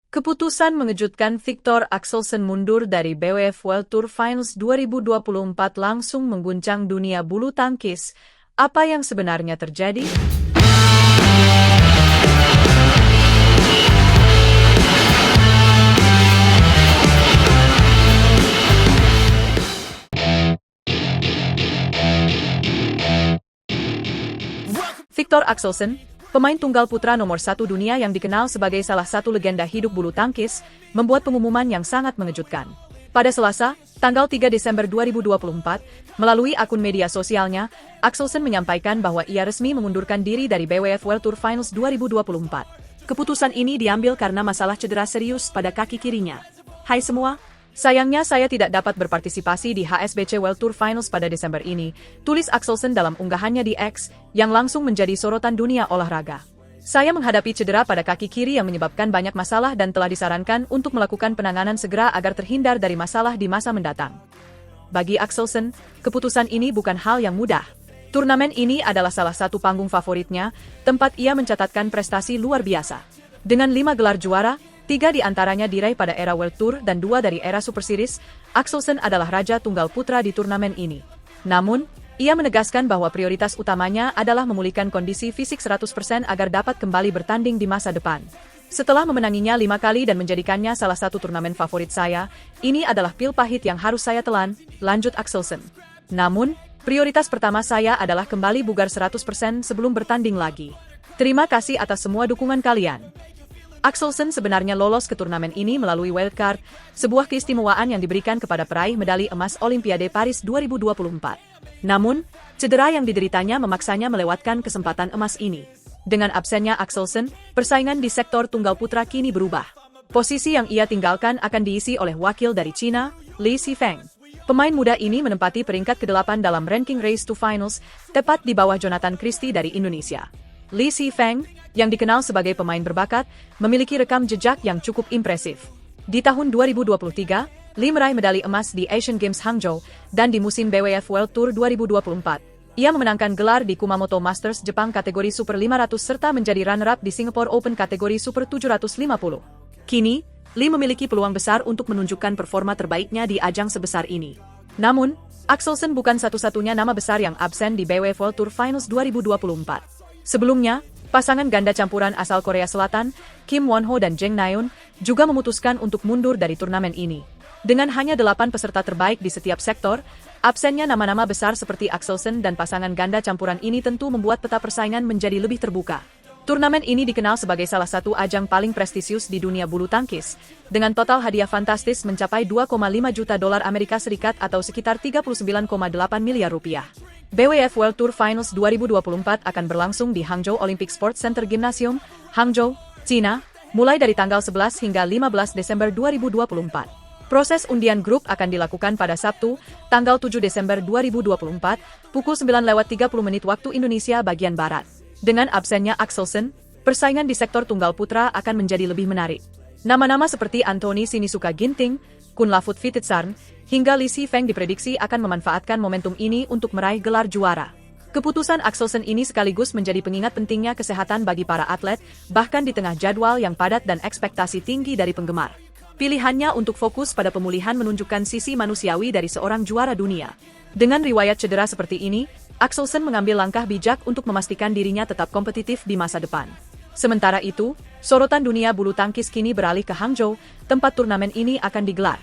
Keputusan mengejutkan Viktor Axelsen mundur dari BWF World Tour Finals 2024 langsung mengguncang dunia bulu tangkis. Apa yang sebenarnya terjadi? Viktor Axelsen, pemain tunggal putra nomor 1 dunia yang dikenal sebagai salah satu legenda hidup bulu tangkis, membuat pengumuman yang sangat mengejutkan. Pada Selasa, tanggal 3 Desember 2024, melalui akun media sosialnya, Axelsen menyampaikan bahwa ia resmi mengundurkan diri dari BWF World Tour Finals 2024. Keputusan ini diambil karena masalah cedera serius pada kaki kirinya. Hai semua! Sayangnya saya tidak dapat berpartisipasi di HSBC World Tour Finals pada Desember ini, tulis Axelsen dalam unggahannya di X, yang langsung menjadi sorotan dunia olahraga. Saya menghadapi cedera pada kaki kiri yang menyebabkan banyak masalah dan telah disarankan untuk melakukan penanganan segera agar terhindar dari masalah di masa mendatang. Bagi Axelsen, keputusan ini bukan hal yang mudah. Turnamen ini adalah salah satu panggung favoritnya, tempat ia mencatatkan prestasi luar biasa. Dengan 5 gelar juara, 3 di antaranya diraih pada era World Tour dan 2 dari era Super Series, Axelsen adalah raja tunggal putra di turnamen ini. Namun, ia menegaskan bahwa prioritas utamanya adalah memulihkan kondisi fisik 100% agar dapat kembali bertanding di masa depan. Setelah memenanginya 5 kali dan menjadikannya salah satu turnamen favorit saya, ini adalah pil pahit yang harus saya telan, lanjut Axelsen. Namun, prioritas pertama saya adalah kembali bugar 100% sebelum bertanding lagi. Terima kasih atas semua dukungan kalian. Axelsen sebenarnya lolos ke turnamen ini melalui wildcard, sebuah keistimewaan yang diberikan kepada peraih medali emas Olimpiade Paris 2024. Namun, cedera yang dideritanya memaksanya melewatkan kesempatan emas ini. Dengan absennya Axelsen, persaingan di sektor tunggal putra kini berubah. Posisi yang ia tinggalkan akan diisi oleh wakil dari China, Li Xifeng. Pemain muda ini menempati peringkat ke-8 dalam ranking Race to Finals, tepat di bawah Jonathan Christie dari Indonesia. Li Xifeng, yang dikenal sebagai pemain berbakat, memiliki rekam jejak yang cukup impresif. Di tahun 2023, Li meraih medali emas di Asian Games Hangzhou, dan di musim BWF World Tour 2024. Ia memenangkan gelar di Kumamoto Masters Jepang kategori Super 500 serta menjadi runner-up di Singapore Open kategori Super 750. Kini, Li memiliki peluang besar untuk menunjukkan performa terbaiknya di ajang sebesar ini. Namun, Axelsen bukan satu-satunya nama besar yang absen di BWF World Tour Finals 2024. Sebelumnya, pasangan ganda campuran asal Korea Selatan, Kim Won-ho dan Jeng Na-eun, juga memutuskan untuk mundur dari turnamen ini. Dengan hanya 8 peserta terbaik di setiap sektor, absennya nama-nama besar seperti Axelsen dan pasangan ganda campuran ini tentu membuat peta persaingan menjadi lebih terbuka. Turnamen ini dikenal sebagai salah satu ajang paling prestisius di dunia bulu tangkis, dengan total hadiah fantastis mencapai 2,5 juta dolar Amerika Serikat atau sekitar 39,8 miliar rupiah. BWF World Tour Finals 2024 akan berlangsung di Hangzhou Olympic Sports Center Gymnasium, Hangzhou, China, mulai dari tanggal 11 hingga 15 Desember 2024. Proses undian grup akan dilakukan pada Sabtu, tanggal 7 Desember 2024, pukul 9:30 waktu Indonesia bagian Barat. Dengan absennya Axelsen, persaingan di sektor tunggal putra akan menjadi lebih menarik. Nama-nama seperti Anthony Sinisuka Ginting, Kunlavut Vititsarn, hingga Li Xifeng diprediksi akan memanfaatkan momentum ini untuk meraih gelar juara. Keputusan Axelsen ini sekaligus menjadi pengingat pentingnya kesehatan bagi para atlet, bahkan di tengah jadwal yang padat dan ekspektasi tinggi dari penggemar. Pilihannya untuk fokus pada pemulihan menunjukkan sisi manusiawi dari seorang juara dunia. Dengan riwayat cedera seperti ini, Axelsen mengambil langkah bijak untuk memastikan dirinya tetap kompetitif di masa depan. Sementara itu, sorotan dunia bulu tangkis kini beralih ke Hangzhou, tempat turnamen ini akan digelar.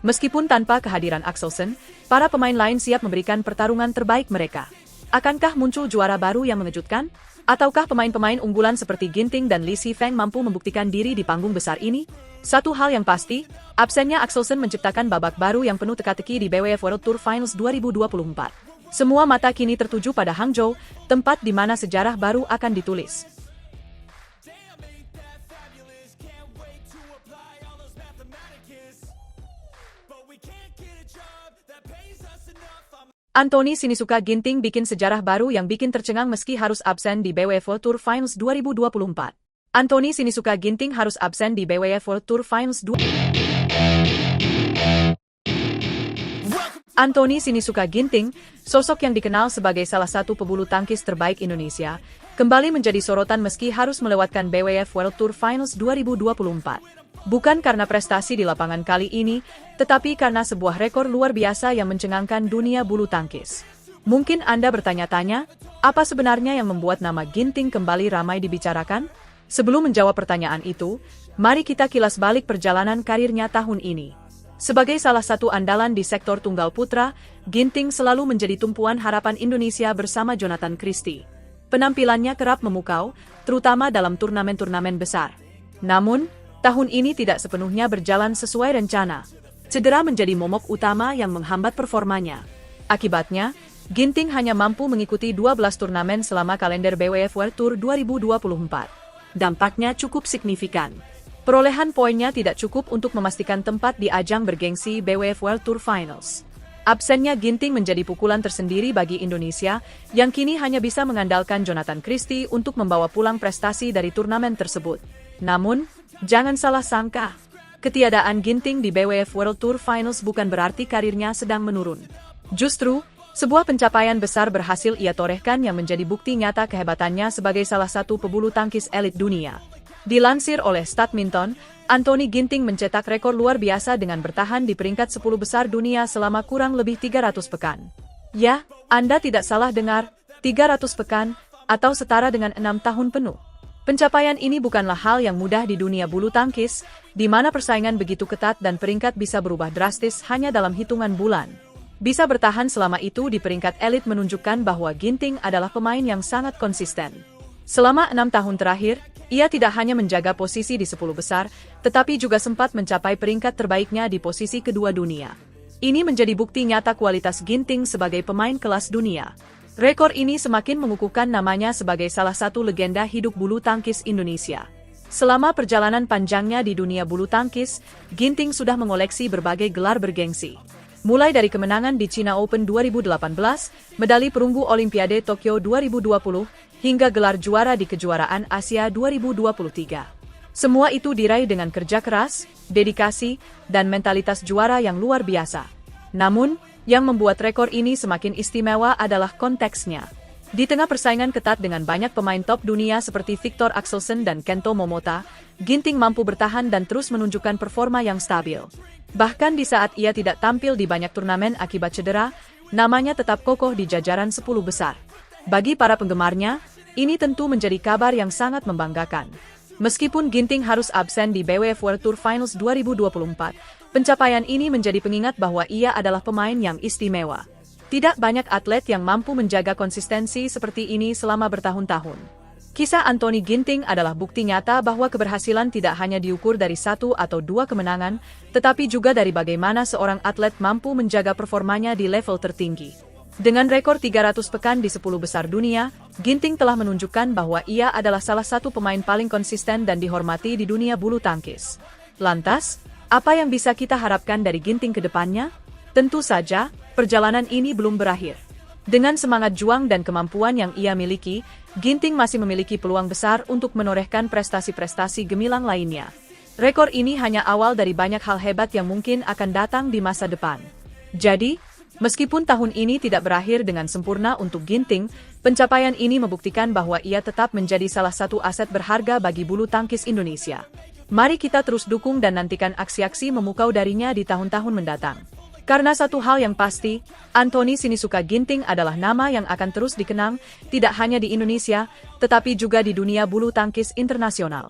Meskipun tanpa kehadiran Axelsen, para pemain lain siap memberikan pertarungan terbaik mereka. Akankah muncul juara baru yang mengejutkan? Ataukah pemain-pemain unggulan seperti Ginting dan Li Xifeng mampu membuktikan diri di panggung besar ini? Satu hal yang pasti, absennya Axelsen menciptakan babak baru yang penuh teka-teki di BWF World Tour Finals 2024. Semua mata kini tertuju pada Hangzhou, tempat di mana sejarah baru akan ditulis. Anthony Sinisuka Ginting bikin sejarah baru yang bikin tercengang meski harus absen di BWF World Tour Finals 2024. Anthony Sinisuka Ginting harus absen di BWF World Tour Finals 2024. Anthony Sinisuka Ginting, sosok yang dikenal sebagai salah satu pebulu tangkis terbaik Indonesia, kembali menjadi sorotan meski harus melewatkan BWF World Tour Finals 2024. Bukan karena prestasi di lapangan kali ini, tetapi karena sebuah rekor luar biasa yang mencengangkan dunia bulu tangkis. Mungkin Anda bertanya-tanya, apa sebenarnya yang membuat nama Ginting kembali ramai dibicarakan? Sebelum menjawab pertanyaan itu, mari kita kilas balik perjalanan karirnya tahun ini. Sebagai salah satu andalan di sektor tunggal putra, Ginting selalu menjadi tumpuan harapan Indonesia bersama Jonathan Christie. Penampilannya kerap memukau, terutama dalam turnamen-turnamen besar. Namun, tahun ini tidak sepenuhnya berjalan sesuai rencana. Cedera menjadi momok utama yang menghambat performanya. Akibatnya, Ginting hanya mampu mengikuti 12 turnamen selama kalender BWF World Tour 2024. Dampaknya cukup signifikan. Perolehan poinnya tidak cukup untuk memastikan tempat di ajang bergengsi BWF World Tour Finals. Absennya Ginting menjadi pukulan tersendiri bagi Indonesia, yang kini hanya bisa mengandalkan Jonathan Christie untuk membawa pulang prestasi dari turnamen tersebut. Namun, jangan salah sangka, ketiadaan Ginting di BWF World Tour Finals bukan berarti karirnya sedang menurun. Justru, sebuah pencapaian besar berhasil ia torehkan yang menjadi bukti nyata kehebatannya sebagai salah satu pebulu tangkis elit dunia. Dilansir oleh Statminton, Anthony Ginting mencetak rekor luar biasa dengan bertahan di peringkat 10 besar dunia selama kurang lebih 300 pekan. Ya, Anda tidak salah dengar, 300 pekan, atau setara dengan 6 tahun penuh. Pencapaian ini bukanlah hal yang mudah di dunia bulu tangkis, di mana persaingan begitu ketat dan peringkat bisa berubah drastis hanya dalam hitungan bulan. Bisa bertahan selama itu di peringkat elit menunjukkan bahwa Ginting adalah pemain yang sangat konsisten. Selama 6 tahun terakhir, ia tidak hanya menjaga posisi di 10 besar, tetapi juga sempat mencapai peringkat terbaiknya di posisi kedua dunia. Ini menjadi bukti nyata kualitas Ginting sebagai pemain kelas dunia. Rekor ini semakin mengukuhkan namanya sebagai salah satu legenda hidup bulu tangkis Indonesia. Selama perjalanan panjangnya di dunia bulu tangkis, Ginting sudah mengoleksi berbagai gelar bergengsi. Mulai dari kemenangan di China Open 2018, medali perunggu Olimpiade Tokyo 2020, hingga gelar juara di kejuaraan Asia 2023. Semua itu diraih dengan kerja keras, dedikasi, dan mentalitas juara yang luar biasa. Namun, yang membuat rekor ini semakin istimewa adalah konteksnya. Di tengah persaingan ketat dengan banyak pemain top dunia seperti Viktor Axelsen dan Kento Momota, Ginting mampu bertahan dan terus menunjukkan performa yang stabil. Bahkan di saat ia tidak tampil di banyak turnamen akibat cedera, namanya tetap kokoh di jajaran 10 besar. Bagi para penggemarnya, ini tentu menjadi kabar yang sangat membanggakan. Meskipun Ginting harus absen di BWF World Tour Finals 2024, pencapaian ini menjadi pengingat bahwa ia adalah pemain yang istimewa. Tidak banyak atlet yang mampu menjaga konsistensi seperti ini selama bertahun-tahun. Kisah Anthony Ginting adalah bukti nyata bahwa keberhasilan tidak hanya diukur dari 1 atau 2 kemenangan, tetapi juga dari bagaimana seorang atlet mampu menjaga performanya di level tertinggi. Dengan rekor 300 pekan di 10 besar dunia, Ginting telah menunjukkan bahwa ia adalah salah satu pemain paling konsisten dan dihormati di dunia bulu tangkis. Lantas, apa yang bisa kita harapkan dari Ginting ke depannya? Tentu saja, perjalanan ini belum berakhir. Dengan semangat juang dan kemampuan yang ia miliki, Ginting masih memiliki peluang besar untuk menorehkan prestasi-prestasi gemilang lainnya. Rekor ini hanya awal dari banyak hal hebat yang mungkin akan datang di masa depan. Jadi, meskipun tahun ini tidak berakhir dengan sempurna untuk Ginting, pencapaian ini membuktikan bahwa ia tetap menjadi salah satu aset berharga bagi bulu tangkis Indonesia. Mari kita terus dukung dan nantikan aksi-aksi memukau darinya di tahun-tahun mendatang. Karena satu hal yang pasti, Anthony Sinisuka Ginting adalah nama yang akan terus dikenang, tidak hanya di Indonesia, tetapi juga di dunia bulu tangkis internasional.